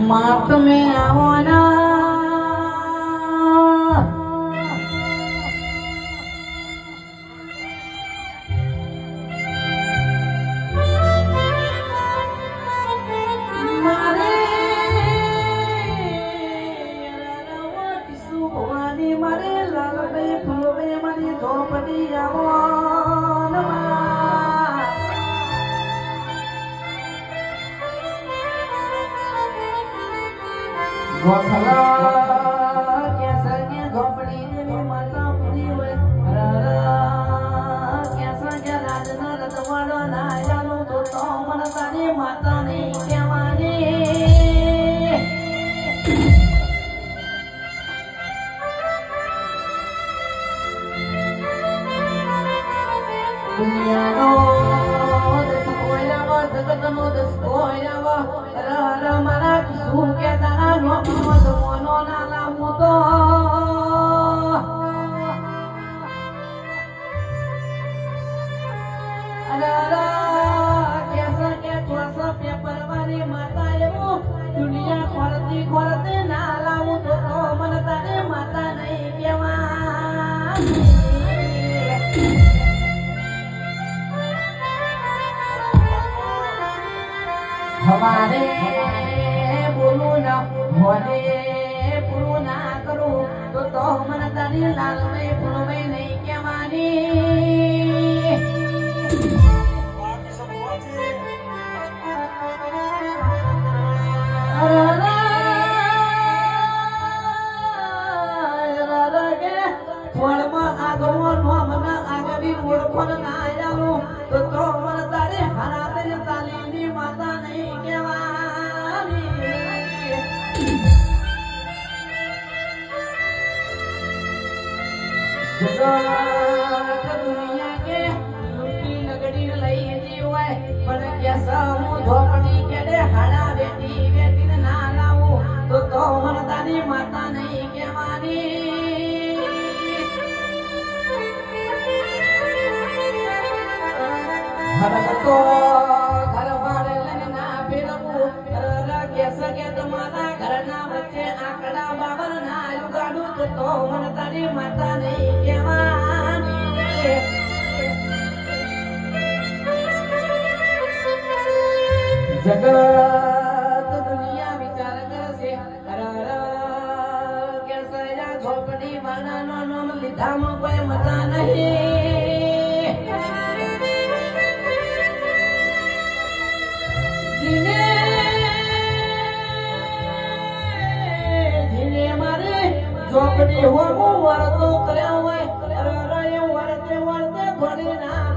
मात में आओ ना मारे भवानी मारे लाल में फूल में मारी झोपड़ी आओ गोखला कैसा के झोपड़ी में माता पूरी हुए कैसा के राजना रतवाड़ो ना जानो तो मन तारी माता नहीं क्या माने दुनिया नो दस कोयला वो जगत नो दस कोयला वो मना किसू के तारा नो मत मोनो ना लामो तो अरे कैसा के थोड़ा पेपर वाली माता ये वो दुनिया खोलते ना लामो तो मन तारे माता नहीं केवा हमारे बोलो ना होने पुरो ना करो तो मन तारी लाल में पुरो में नहीं क्या मानी तो मन तारे हरा तेरे ताली माता नहीं केवानी जगत दुनिया के लुटी लगड़ी लई जीव है पर कैसा मुंह झोपड़ी के दे हरा बेटी ना लाऊं तो मन तारी माता नहीं केवानी तो घर वाले लगना फिर वो कैसा के तुम्हारा घर ना बच्चे आंकड़ा बाबर ना लुगाड़ू तो मन तारी माता नहीं केवानी जगत दुनिया विचार कर से कैसा या झोपड़ी बना नो लिधा में कोई मजा नहीं झोपड़ी हो वो वर तो करे हुए रे वरते वरते घोड़ी ना